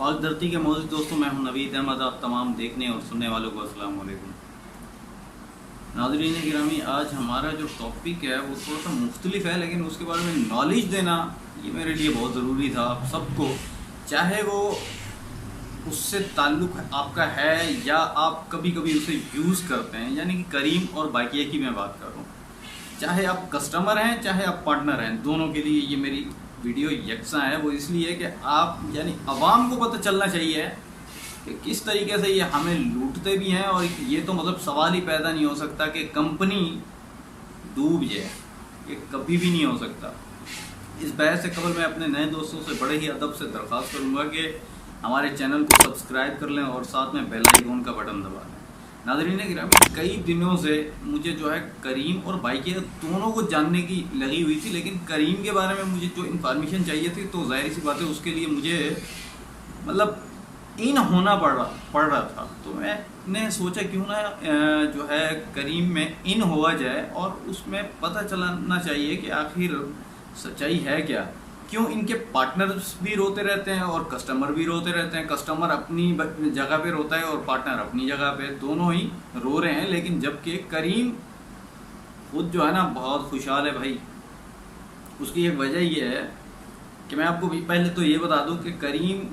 और धरती के मौजूद दोस्तों, मैं हूं नवीद अहमद। आप तमाम देखने और सुनने वालों को अस्सलाम वालेकुम। नाज़रीन गिरामी, आज हमारा जो टॉपिक है वो थोड़ा सा मुख्तलिफ है, लेकिन उसके बारे में नॉलेज देना ये मेरे लिए बहुत ज़रूरी था। आप सबको, चाहे वो उससे ताल्लुक़ आपका है या आप कभी कभी उसे यूज़ करते हैं, यानी कि करीम और बाकिया की मैं बात कर रहा हूँ। चाहे आप कस्टमर हैं चाहे आप पार्टनर हैं, दोनों के लिए ये मेरी वीडियो यकसा है। वो इसलिए कि आप यानी अवाम को पता चलना चाहिए कि किस तरीके से ये हमें लूटते भी हैं। और ये तो मतलब सवाल ही पैदा नहीं हो सकता कि कंपनी डूब जाए, ये कभी भी नहीं हो सकता। इस बहस से कबल मैं अपने नए दोस्तों से बड़े ही अदब से दरख्वास्त करूँगा कि हमारे चैनल को सब्सक्राइब कर लें और साथ में बेल आइकन का बटन दबा लें। नाज़रीन गिरामी, कई दिनों से मुझे जो है करीम और बाकिया दोनों को जानने की लगी हुई थी, लेकिन करीम के बारे में मुझे जो इन्फॉर्मेशन चाहिए थी तो जाहिर सी बात है उसके लिए मुझे मतलब इन होना पड़ रहा था। तो मैंने सोचा क्यों ना जो है करीम में इन हुआ जाए और उसमें पता चलाना चाहिए कि आखिर सच्चाई है क्या। क्यों इनके पार्टनर्स भी रोते रहते हैं और कस्टमर भी रोते रहते हैं। कस्टमर अपनी जगह पे रोता है और पार्टनर अपनी जगह पे, दोनों ही रो रहे हैं। लेकिन जबकि करीम खुद जो है ना बहुत खुशहाल है भाई। उसकी एक वजह ये है कि मैं आपको पहले तो ये बता दूं कि करीम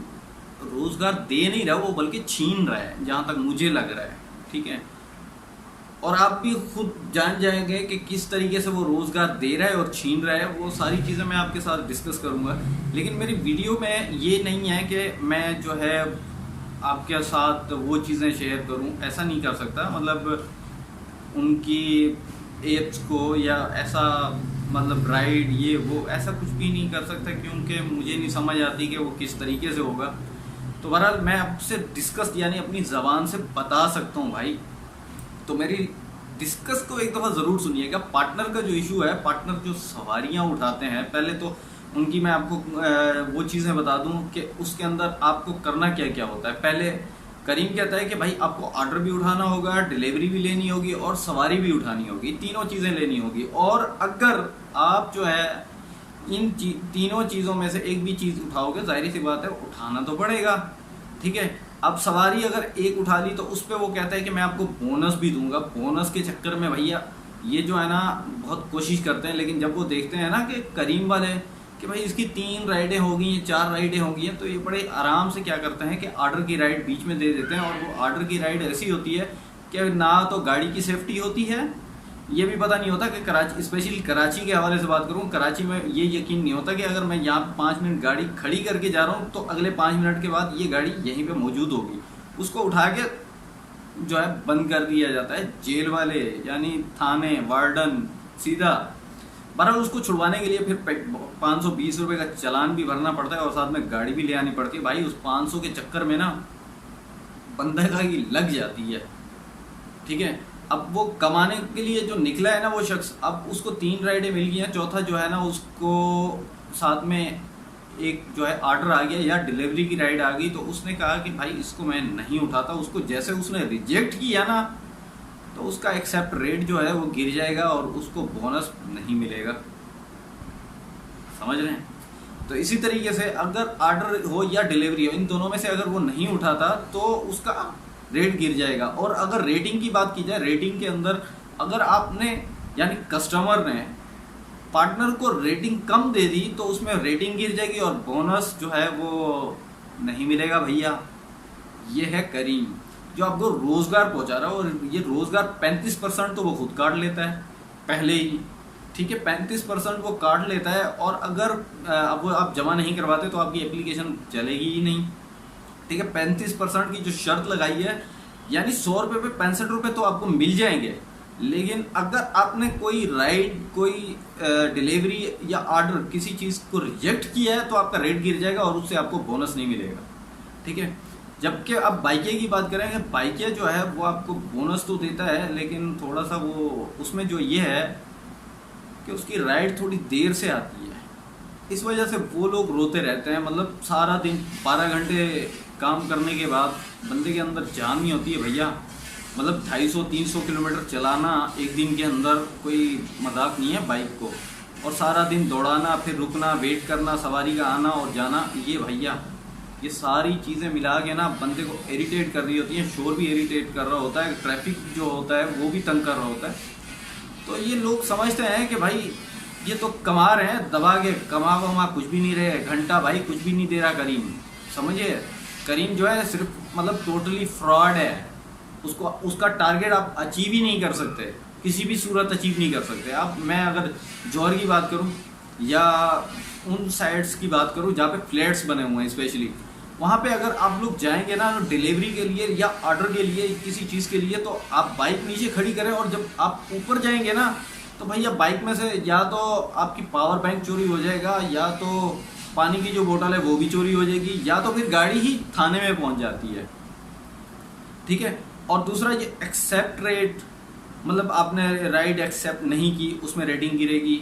रोज़गार दे नहीं रहा, वो बल्कि छीन रहा है, जहाँ तक मुझे लग रहा है। ठीक है, और आप भी खुद जान जाएंगे कि किस तरीके से वो रोज़गार दे रहा है और छीन रहा है। वो सारी चीज़ें मैं आपके साथ डिस्कस करूंगा। लेकिन मेरी वीडियो में ये नहीं है कि मैं जो है आपके साथ वो चीज़ें शेयर करूं, ऐसा नहीं कर सकता। मतलब उनकी एप्स को या ऐसा मतलब राइड ये वो ऐसा कुछ भी नहीं कर सकता, क्योंकि मुझे नहीं समझ आती कि वो किस तरीके से होगा। तो बहरहाल मैं आपसे डिस्कस यानी अपनी ज़बान से बता सकता हूँ भाई। तो मेरी डिस्कस को एक दफ़ा ज़रूर सुनिएगा। पार्टनर का जो इशू है, पार्टनर जो सवारियां उठाते हैं, पहले तो उनकी मैं आपको वो चीज़ें बता दूं कि उसके अंदर आपको करना क्या क्या होता है। पहले करीम कहता है कि भाई आपको ऑर्डर भी उठाना होगा, डिलीवरी भी लेनी होगी और सवारी भी उठानी होगी, तीनों चीज़ें लेनी होगी। और अगर आप जो है इन तीनों चीज़ों में से एक भी चीज़ उठाओगे, जाहिर सी बात है उठाना तो पड़ेगा। ठीक है, अब सवारी अगर एक उठा ली तो उस पर वो कहता है कि मैं आपको बोनस भी दूंगा। बोनस के चक्कर में भैया ये जो है ना बहुत कोशिश करते हैं, लेकिन जब वो देखते हैं ना कि करीम वाले कि भाई इसकी 3 राइडें हो गई हैं, 4 राइडें हो गई हैं, तो ये बड़े आराम से क्या करते हैं कि ऑर्डर की राइड बीच में दे देते हैं। और वो ऑर्डर की राइड ऐसी होती है कि ना तो गाड़ी की सेफ्टी होती है, ये भी पता नहीं होता कि कराची, स्पेशली कराची के हवाले से बात करूँ, कराची में ये यकीन नहीं होता कि अगर मैं यहाँ 5 मिनट गाड़ी खड़ी करके जा रहा हूँ तो अगले 5 मिनट के बाद ये गाड़ी यहीं पे मौजूद होगी। उसको उठा के जो है बंद कर दिया जाता है। जेल वाले यानी थाने वार्डन सीधा बहरहाल उसको छुड़वाने के लिए फिर 520 रुपये का चालान भी भरना पड़ता है और साथ में गाड़ी भी ले आनी पड़ती है। भाई उस 500 के चक्कर में ना बंदे का ही लग जाती है। ठीक है, अब वो कमाने के लिए जो निकला है ना वो शख्स, अब उसको 3 राइडें मिल गई हैं, चौथा जो है ना उसको साथ में एक जो है ऑर्डर आ गया या डिलीवरी की राइड आ गई। तो उसने कहा कि भाई इसको मैं नहीं उठाता। उसको जैसे उसने रिजेक्ट किया ना तो उसका एक्सेप्ट रेट जो है वो गिर जाएगा और उसको बोनस नहीं मिलेगा। समझ रहे हैं? तो इसी तरीके से अगर ऑर्डर हो या डिलीवरी हो, इन दोनों में से अगर वो नहीं उठाता तो उसका रेट गिर जाएगा। और अगर रेटिंग की बात की जाए, रेटिंग के अंदर अगर आपने यानी कस्टमर ने पार्टनर को रेटिंग कम दे दी तो उसमें रेटिंग गिर जाएगी और बोनस जो है वो नहीं मिलेगा भैया। ये है करीम जो आपको रोज़गार पहुंचा रहा है। और ये रोज़गार 35% तो वो खुद काट लेता है पहले ही। ठीक है, 35% वो काट लेता है। और अगर अब वो आप जमा नहीं करवाते तो आपकी एप्लीकेशन चलेगी ही नहीं। ठीक है, 35% की जो शर्त लगाई है, यानी 100 रुपये पे 65 रुपये तो आपको मिल जाएंगे। लेकिन अगर आपने कोई राइड, कोई डिलीवरी या ऑर्डर किसी चीज़ को रिजेक्ट किया है तो आपका रेट गिर जाएगा और उससे आपको बोनस नहीं मिलेगा। ठीक है, जबकि अब बाइकिया की बात करेंगे, बाइकिया जो है वो आपको बोनस तो देता है, लेकिन थोड़ा सा वो उसमें जो ये है कि उसकी राइड थोड़ी देर से आती है। इस वजह से वो लोग रोते रहते हैं। मतलब सारा दिन 12 घंटे काम करने के बाद बंदे के अंदर जान नहीं होती है भैया। मतलब 250-300 किलोमीटर चलाना एक दिन के अंदर कोई मजाक नहीं है बाइक को। और सारा दिन दौड़ाना, फिर रुकना, वेट करना, सवारी का आना और जाना, ये भैया ये सारी चीज़ें मिला के ना बंदे को इरिटेट कर रही होती हैं। शोर भी इरिटेट कर रहा होता है, ट्रैफिक जो होता है वो भी तंग कर रहा होता है। तो ये लोग समझते हैं कि भाई ये तो कमा रहे हैं, दबा के कमा वमा कुछ भी नहीं रहे, घंटा भाई कुछ भी नहीं दे रहा करीम। समझिए करीम जो है सिर्फ मतलब टोटली फ्रॉड है। उसको उसका टारगेट आप अचीव ही नहीं कर सकते, किसी भी सूरत अचीव नहीं कर सकते आप। मैं अगर जौहर की बात करूं या उन साइड्स की बात करूं जहाँ पे फ्लैट्स बने हुए हैं स्पेशली, वहाँ पे अगर आप लोग जाएंगे ना डिलीवरी के लिए या ऑर्डर के लिए किसी चीज़ के लिए, तो आप बाइक नीचे खड़ी करें और जब आप ऊपर जाएंगे ना तो भैया बाइक में से या तो आपकी पावर बैंक चोरी हो जाएगा, या तो पानी की जो बोतल है वो भी चोरी हो जाएगी, या तो फिर गाड़ी ही थाने में पहुंच जाती है। ठीक है। और दूसरा ये एक्सेप्ट रेट, मतलब आपने राइड एक्सेप्ट नहीं की उसमें रेटिंग गिरेगी।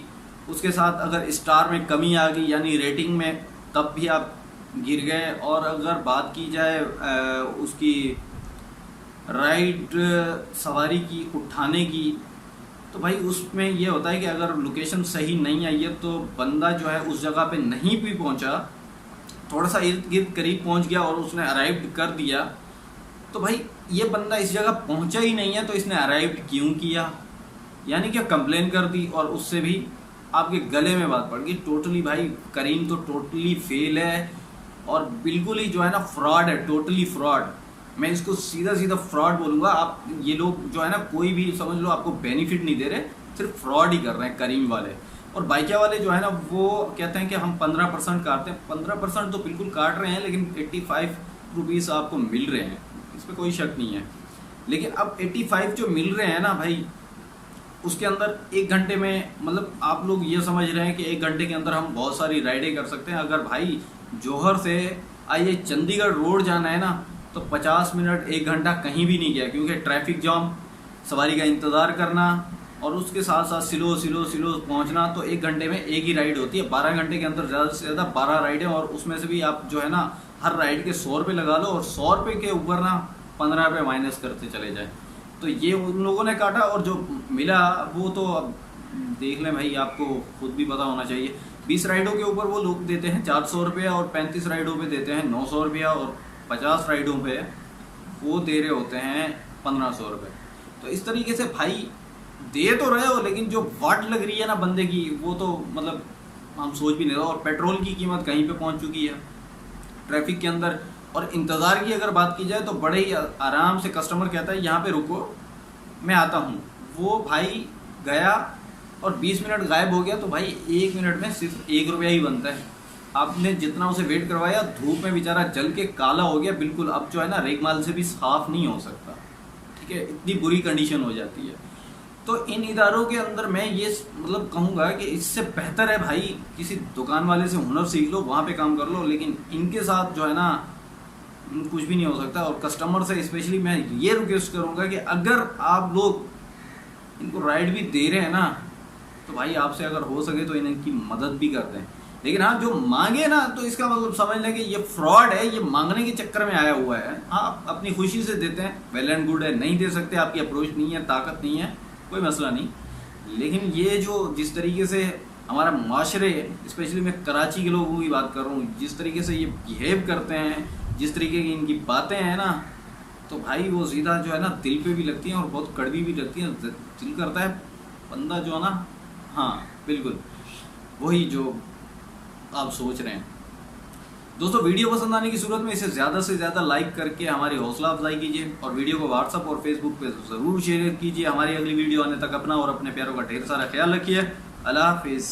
उसके साथ अगर स्टार में कमी आ गई यानी रेटिंग में, तब भी आप गिर गए। और अगर बात की जाए उसकी राइड सवारी की उठाने की, तो भाई उसमें ये होता है कि अगर लोकेशन सही नहीं आई है तो बंदा जो है उस जगह पे नहीं भी पहुंचा, थोड़ा सा इर्द गिर्द करीब पहुंच गया और उसने अराइव कर दिया, तो भाई ये बंदा इस जगह पहुंचा ही नहीं है तो इसने अराइव क्यों किया, यानी कि कंप्लेन कर दी और उससे भी आपके गले में बात पड़ गई। टोटली भाई करीम तो टोटली फेल है और बिल्कुल ही जो है ना फ्रॉड है, टोटली फ्रॉड। मैं इसको सीधा सीधा फ्रॉड बोलूँगा। आप ये लोग जो है ना कोई भी समझ लो आपको बेनिफिट नहीं दे रहे, सिर्फ फ्रॉड ही कर रहे हैं करीम वाले। और बाइकिया वाले जो है ना वो कहते हैं कि हम 15% काटते हैं। 15% तो बिल्कुल काट रहे हैं, लेकिन 85 रुपीज़ आपको मिल रहे हैं, इस पर कोई शक नहीं है। लेकिन अब 85 जो मिल रहे हैं ना भाई, उसके अंदर 1 घंटे में, मतलब आप लोग ये समझ रहे हैं कि 1 घंटे के अंदर हम बहुत सारी राइडें कर सकते हैं। अगर भाई जौहर से आइए चंडीगढ़ रोड जाना है ना तो 50 मिनट 1 घंटा कहीं भी नहीं गया, क्योंकि ट्रैफिक जाम, सवारी का इंतज़ार करना और उसके साथ साथ स्लो पहुंचना। तो 1 घंटे में एक ही राइड होती है, 12 घंटे के अंदर ज़्यादा से ज़्यादा 12 राइडें, और उसमें से भी आप जो है ना हर राइड के 100 रुपये लगा लो और 100 रुपये के ऊपर ना 15 रुपये माइनस करते चले जाए। तो ये उन लोगों ने काटा और जो मिला वो तो अब देख लें भाई, आपको खुद भी पता होना चाहिए। 20 राइडों के ऊपर वो लोग देते हैं 400 रुपया और 35 राइडों पे देते हैं 900 रुपया और 50 राइडों पे वो दे रहे होते हैं 1500 रुपये। तो इस तरीके से भाई दे तो रहे हो, लेकिन जो वाट लग रही है ना बंदे की वो तो मतलब हम सोच भी नहीं रहे। और पेट्रोल की कीमत कहीं पे पहुंच चुकी है ट्रैफिक के अंदर। और इंतज़ार की अगर बात की जाए तो बड़े ही आराम से कस्टमर कहता है यहाँ पे रुको मैं आता हूँ, वो भाई गया और 20 मिनट गायब हो गया, तो भाई 1 मिनट में सिर्फ 1 रुपया ही बनता है। आपने जितना उसे वेट करवाया, धूप में बेचारा जल के काला हो गया बिल्कुल, अब जो है ना रेगमाल से भी साफ नहीं हो सकता। ठीक है, इतनी बुरी कंडीशन हो जाती है। तो इन इदारों के अंदर मैं ये मतलब कहूँगा कि इससे बेहतर है भाई किसी दुकान वाले से हुनर सीख लो, वहाँ पे काम कर लो, लेकिन इनके साथ जो है ना कुछ भी नहीं हो सकता। और कस्टमर से स्पेशली मैं ये रिक्वेस्ट करूँगा कि अगर आप लोग इनको राइड भी दे रहे हैं ना तो भाई आपसे अगर हो सके तो इनकी मदद भी कर दें। लेकिन हाँ जो मांगे ना तो इसका मतलब समझ लें कि ये फ्रॉड है, ये मांगने के चक्कर में आया हुआ है। हाँ आप अपनी खुशी से देते हैं, वेल एंड गुड है, नहीं दे सकते, आपकी अप्रोच नहीं है, ताकत नहीं है, कोई मसला नहीं। लेकिन ये जो जिस तरीके से हमारा माशरे, स्पेशली मैं कराची के लोगों की बात कर रहा हूँ, जिस तरीके से ये बिहेव करते हैं, जिस तरीके की इनकी बातें हैं ना, तो भाई वो सीधा जो है ना दिल पे भी लगती हैं और बहुत कड़वी भी लगती हैं। दिल करता है बंदा जो है ना, हाँ बिल्कुल वही जो आप सोच रहे हैं। दोस्तों वीडियो पसंद आने की सूरत में इसे ज़्यादा से ज़्यादा लाइक करके हमारी हौसला अफजाई कीजिए और वीडियो को व्हाट्सअप और फेसबुक पे ज़रूर शेयर कीजिए। हमारी अगली वीडियो आने तक अपना और अपने प्यारों का ढेर सारा ख्याल रखिए। अल्लाह हाफिज़।